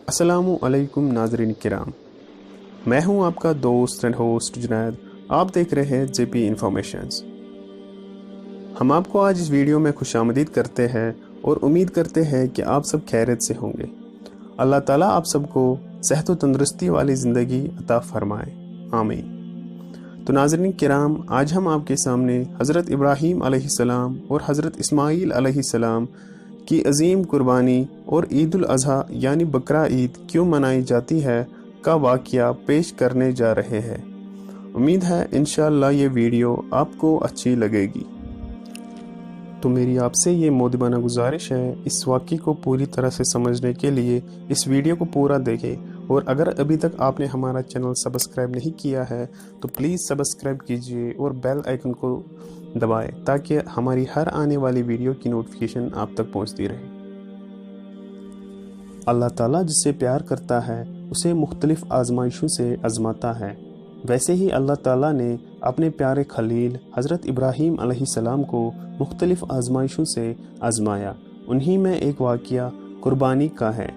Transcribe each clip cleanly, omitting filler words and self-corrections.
السلام علیکم ناظرین کرام، میں ہوں آپ کا دوست اینڈ ہوسٹ جنید۔ آپ دیکھ رہے ہیں جے پی انفارمیشنز۔ ہم آپ کو آج اس ویڈیو میں خوش آمدید کرتے ہیں اور امید کرتے ہیں کہ آپ سب خیریت سے ہوں گے۔ اللہ تعالیٰ آپ سب کو صحت و تندرستی والی زندگی عطا فرمائے، آمین۔ تو ناظرین کرام، آج ہم آپ کے سامنے حضرت ابراہیم علیہ السلام اور حضرت اسماعیل علیہ السلام کی عظیم قربانی اور عید الاضحیٰ یعنی بقرہ عید کیوں منائی جاتی ہے کا واقعہ پیش کرنے جا رہے ہیں۔ امید ہے انشاءاللہ یہ ویڈیو آپ کو اچھی لگے گی۔ تو میری آپ سے یہ مؤدبانہ گزارش ہے، اس واقعے کو پوری طرح سے سمجھنے کے لیے اس ویڈیو کو پورا دیکھیں، اور اگر ابھی تک آپ نے ہمارا چینل سبسکرائب نہیں کیا ہے تو پلیز سبسکرائب کیجئے اور بیل آئیکن کو دبائیں تاکہ ہماری ہر آنے والی ویڈیو کی نوٹیفیکیشن آپ تک پہنچتی رہے۔ اللہ تعالیٰ جس سے پیار کرتا ہے اسے مختلف آزمائشوں سے آزماتا ہے۔ ویسے ہی اللہ تعالیٰ نے اپنے پیارے خلیل حضرت ابراہیم علیہ السلام کو مختلف آزمائشوں سے آزمایا۔ انہی میں ایک واقعہ قربانی کا ہے۔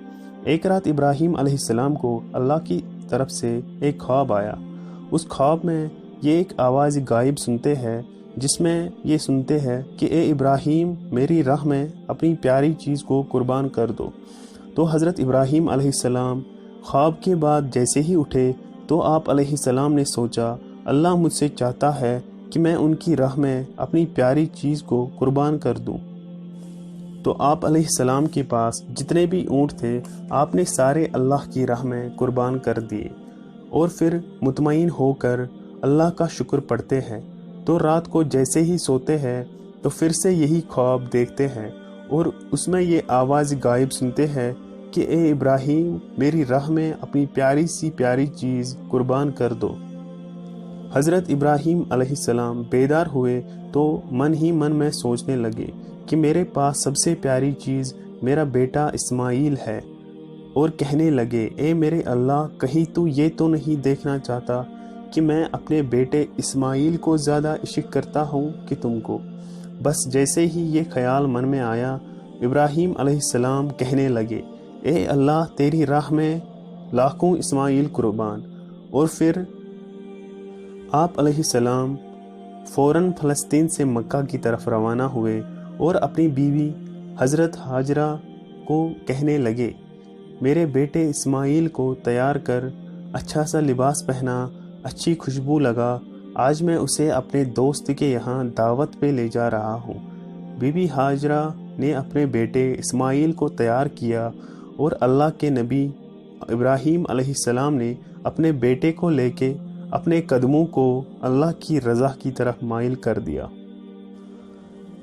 ایک رات ابراہیم علیہ السلام کو اللہ کی طرف سے ایک خواب آیا۔ اس خواب میں یہ ایک آواز غائب سنتے ہیں جس میں یہ سنتے ہیں کہ اے ابراہیم، میری راہ میں اپنی پیاری چیز کو قربان کر دو۔ تو حضرت ابراہیم علیہ السلام خواب کے بعد جیسے ہی اٹھے تو آپ علیہ السلام نے سوچا، اللہ مجھ سے چاہتا ہے کہ میں ان کی راہ میں اپنی پیاری چیز کو قربان کر دوں۔ تو آپ علیہ السلام کے پاس جتنے بھی اونٹ تھے آپ نے سارے اللہ کی راہ میں قربان کر دیے، اور پھر مطمئن ہو کر اللہ کا شکر پڑھتے ہیں۔ تو رات کو جیسے ہی سوتے ہیں تو پھر سے یہی خواب دیکھتے ہیں، اور اس میں یہ آواز غائب سنتے ہیں کہ اے ابراہیم، میری راہ میں اپنی پیاری سی پیاری چیز قربان کر دو۔ حضرت ابراہیم علیہ السلام بیدار ہوئے تو من ہی من میں سوچنے لگے کہ میرے پاس سب سے پیاری چیز میرا بیٹا اسماعیل ہے، اور کہنے لگے، اے میرے اللہ، کہیں تو یہ تو نہیں دیکھنا چاہتا کہ میں اپنے بیٹے اسماعیل کو زیادہ عشق کرتا ہوں کہ تم کو۔ بس جیسے ہی یہ خیال من میں آیا، ابراہیم علیہ السلام کہنے لگے، اے اللہ، تیری راہ میں لاکھوں اسماعیل قربان۔ اور پھر آپ علیہ السلام فوراً فلسطین سے مکہ کی طرف روانہ ہوئے اور اپنی بیوی حضرت ہاجرہ کو کہنے لگے، میرے بیٹے اسماعیل کو تیار کر، اچھا سا لباس پہنا، اچھی خوشبو لگا، آج میں اسے اپنے دوست کے یہاں دعوت پہ لے جا رہا ہوں۔ بی بی ہاجرہ نے اپنے بیٹے اسماعیل کو تیار کیا، اور اللہ کے نبی ابراہیم علیہ السلام نے اپنے بیٹے کو لے کے اپنے قدموں کو اللہ کی رضا کی طرف مائل کر دیا۔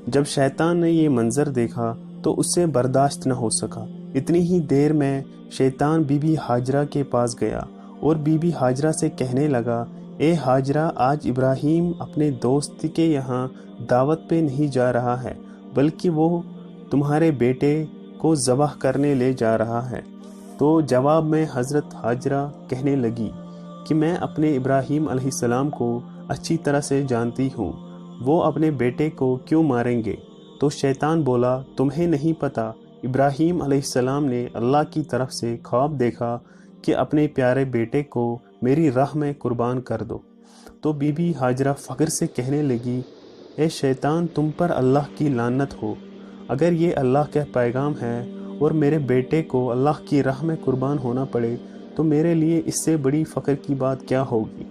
جب شیطان نے یہ منظر دیکھا تو اس سے برداشت نہ ہو سکا۔ اتنی ہی دیر میں شیطان بی بی ہاجرہ کے پاس گیا اور بی بی ہاجرہ سے کہنے لگا، اے ہاجرہ، آج ابراہیم اپنے دوست کے یہاں دعوت پہ نہیں جا رہا ہے بلکہ وہ تمہارے بیٹے کو ذبح کرنے لے جا رہا ہے۔ تو جواب میں حضرت ہاجرہ کہنے لگی کہ میں اپنے ابراہیم علیہ السلام کو اچھی طرح سے جانتی ہوں، وہ اپنے بیٹے کو کیوں ماریں گے؟ تو شیطان بولا، تمہیں نہیں پتا، ابراہیم علیہ السلام نے اللہ کی طرف سے خواب دیکھا کہ اپنے پیارے بیٹے کو میری راہ میں قربان کر دو۔ تو بی بی ہاجرہ فخر سے کہنے لگی، اے شیطان، تم پر اللہ کی لعنت ہو، اگر یہ اللہ کا پیغام ہے اور میرے بیٹے کو اللہ کی راہ میں قربان ہونا پڑے تو میرے لیے اس سے بڑی فخر کی بات کیا ہوگی۔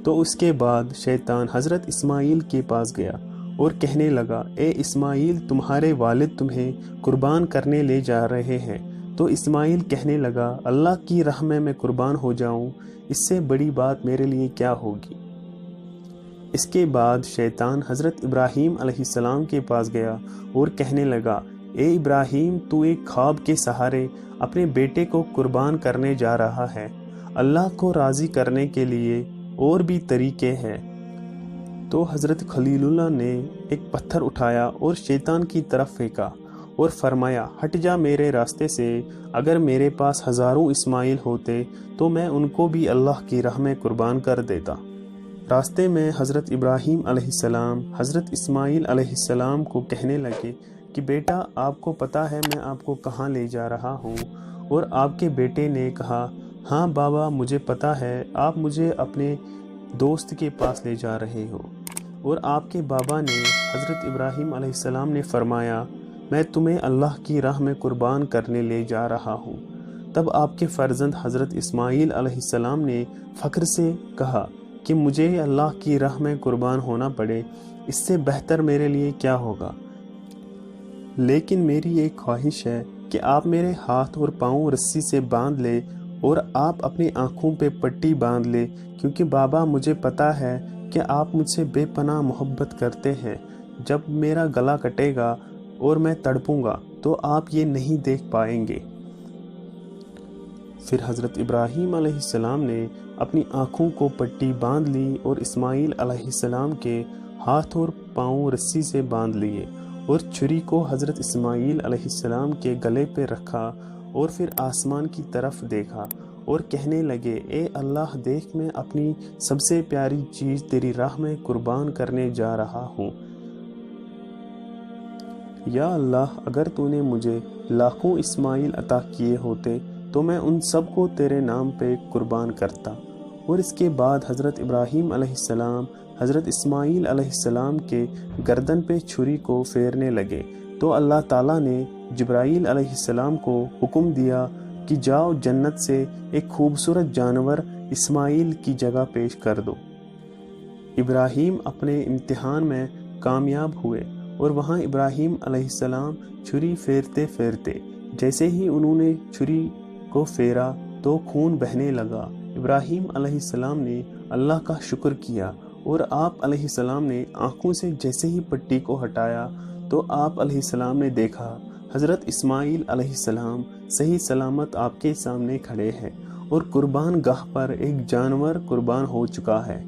تو اس کے بعد شیطان حضرت اسماعیل کے پاس گیا اور کہنے لگا، اے اسماعیل، تمہارے والد تمہیں قربان کرنے لے جا رہے ہیں۔ تو اسماعیل کہنے لگا، اللہ کی راہ میں قربان ہو جاؤں، اس سے بڑی بات میرے لیے کیا ہوگی۔ اس کے بعد شیطان حضرت ابراہیم علیہ السلام کے پاس گیا اور کہنے لگا، اے ابراہیم، تو ایک خواب کے سہارے اپنے بیٹے کو قربان کرنے جا رہا ہے۔ اللہ کو راضی کرنے کے لیے اور بھی طریقے ہیں۔ تو حضرت خلیل اللہ نے ایک پتھر اٹھایا اور شیطان کی طرف پھینکا اور فرمایا، ہٹ جا میرے راستے سے، اگر میرے پاس ہزاروں اسماعیل ہوتے تو میں ان کو بھی اللہ کی راہ میں قربان کر دیتا۔ راستے میں حضرت ابراہیم علیہ السلام حضرت اسماعیل علیہ السلام کو کہنے لگے کہ بیٹا آپ کو پتہ ہے میں آپ کو کہاں لے جا رہا ہوں؟ اور آپ کے بیٹے نے کہا ہاں بابا مجھے پتہ ہے، آپ مجھے اپنے دوست کے پاس لے جا رہے ہو۔ اور آپ کے بابا نے حضرت ابراہیم علیہ السلام نے فرمایا میں تمہیں اللہ کی راہ میں قربان کرنے لے جا رہا ہوں۔ تب آپ کے فرزند حضرت اسماعیل علیہ السلام نے فخر سے کہا کہ مجھے اللہ کی راہ میں قربان ہونا پڑے، اس سے بہتر میرے لیے کیا ہوگا؟ لیکن میری ایک خواہش ہے کہ آپ میرے ہاتھ اور پاؤں رسی سے باندھ لے اور آپ اپنی آنکھوں پہ پٹی باندھ لے، کیونکہ بابا مجھے پتا ہے کہ آپ مجھ سے بے پناہ محبت کرتے ہیں۔ جب میرا گلا کٹے گا اور میں تڑپوں گا تو آپ یہ نہیں دیکھ پائیں گے۔ پھر حضرت ابراہیم علیہ السلام نے اپنی آنکھوں کو پٹی باندھ لی اور اسماعیل علیہ السلام کے ہاتھ اور پاؤں رسی سے باندھ لیے، اور چھری کو حضرت اسماعیل علیہ السلام کے گلے پہ رکھا، اور پھر آسمان کی طرف دیکھا اور کہنے لگے اے اللہ دیکھ میں اپنی سب سے پیاری چیز تیری راہ میں قربان کرنے جا رہا ہوں۔ یا اللہ اگر تو نے مجھے لاکھوں اسماعیل عطا کیے ہوتے تو میں ان سب کو تیرے نام پہ قربان کرتا۔ اور اس کے بعد حضرت ابراہیم علیہ السلام حضرت اسماعیل علیہ السلام کے گردن پہ چھری کو پھیرنے لگے تو اللہ تعالیٰ نے جبرائیل علیہ السلام کو حکم دیا کہ جاؤ جنت سے ایک خوبصورت جانور اسماعیل کی جگہ پیش کر دو۔ ابراہیم اپنے امتحان میں کامیاب ہوئے اور وہاں ابراہیم علیہ السلام چھری پھیرتے پھیرتے جیسے ہی انہوں نے چھری کو پھیرا تو خون بہنے لگا۔ ابراہیم علیہ السلام نے اللہ کا شکر کیا اور آپ علیہ السلام نے آنکھوں سے جیسے ہی پٹی کو ہٹایا تو آپ علیہ السلام نے دیکھا حضرت اسماعیل علیہ السلام صحیح سلامت آپ کے سامنے کھڑے ہیں اور قربان گاہ پر ایک جانور قربان ہو چکا ہے۔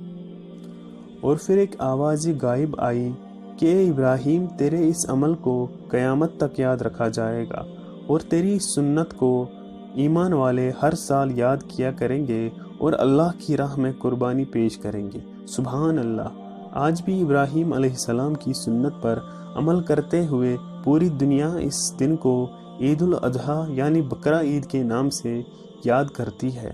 اور پھر ایک آواز غائب آئی کہ اے ابراہیم تیرے اس عمل کو قیامت تک یاد رکھا جائے گا، اور تیری سنت کو ایمان والے ہر سال یاد کیا کریں گے اور اللہ کی راہ میں قربانی پیش کریں گے۔ سبحان اللہ! آج بھی ابراہیم علیہ السلام کی سنت پر عمل کرتے ہوئے پوری دنیا اس دن کو عید الاضحیٰ یعنی بقرہ عید کے نام سے یاد کرتی ہے۔